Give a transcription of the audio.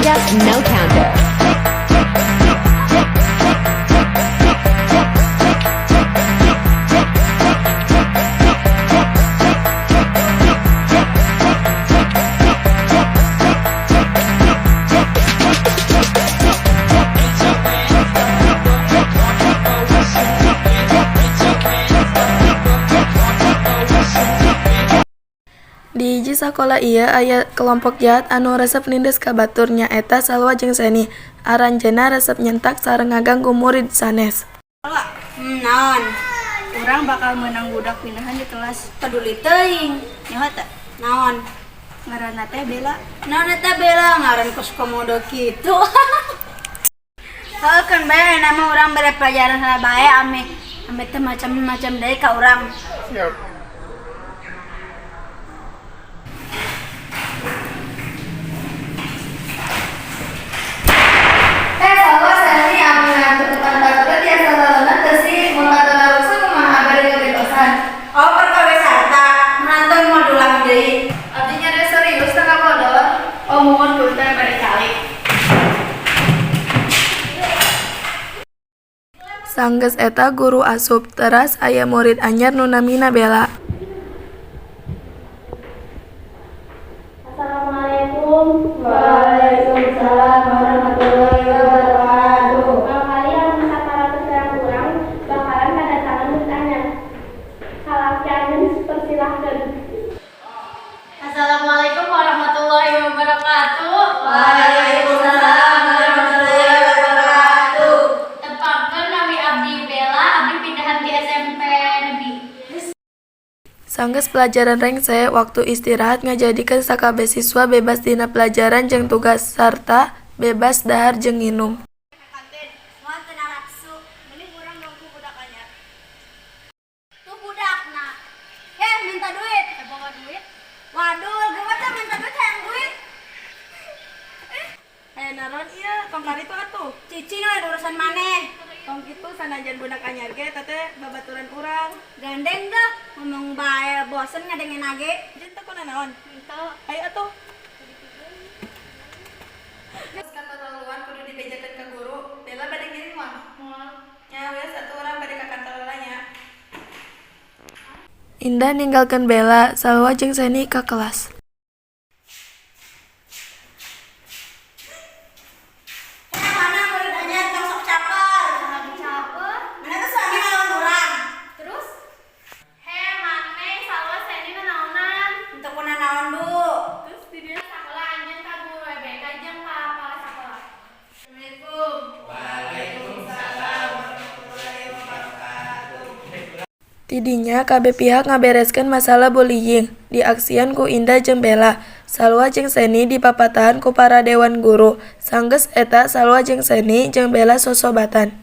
Countdown, no counter. Di hiji sakola ieu aya kelompok jahat anu resep nindes ka batur nyaeta Salwa jeung Seni. Aranjeunna resep nyentak sareng ngaganggu murid sanes. Naon? Urang bakal menang budak pindahan di kelas. Peduli teuing. Nyaho teh? Naon? Ngaranna teh Bella. Naon eta Bella? Ngaran kos komodo kitu. Heukeun bae nama urang bere pelajaran sana bae ame teh macam-macam deui ka urang. Siap. Sanggeus eta guru asup, teras aya murid anyar nu namina Bella. Assalamualaikum. Waalaikumsalam warahmatullahi wabarakatuh. Kali anu saparatos sareng urang bakalan kadatangan bertanya. Kalakian persilahkeun. Assalamualaikum warahmatullahi wabarakatuh. Waalaikumsalam warahmatullahi wabarakatuh. Tepangkeun nami abdi Bella, abdi pindahan di SMP Negeri. Sanggeus pelajaran rengse, waktu istirahat ngajadikeun sakabeh siswa bebas dina pelajaran jeung tugas sarta bebas dahar jeung nginum. Tuh budakna. Minta duit. Boga duit. Waduh, gua teh minta duit hayang duit. Naron ieu tong kari tuh atuh. Cicing we urusan maneh. Tong kitu sanajan budak anyar ge teteh babaturan urang. Gandeng dah, ngomong bae bosen ngadengin age. Jeung teu kunaon? Minta. Aya atuh. Geus katerlaluan kudu dibejakeun ka guru. Bella bade ngiring mah. Nya we satu urang bade ka kantor nya. Indah ninggalkeun Bella, Salwa jeung Seni ka kelas. Mana murid anyar tong sok caper. Caper. Mana tuh suami lawan urang. Terus? Maneh Salwa Seni naonan. Untuk naon Bu? Terus di dia sakola anjeun ka guru EBK jeung ka kepala sakola. Assalamualaikum. Tidinya kabeh pihak ngabereskeun masalah bullying, diaksian ku Indah jeung Bella. Salwa jeung Seni dipapatahan ku para dewan guru. Sanggeus eta Salwa jeung Seni jeung Bella sosobatan.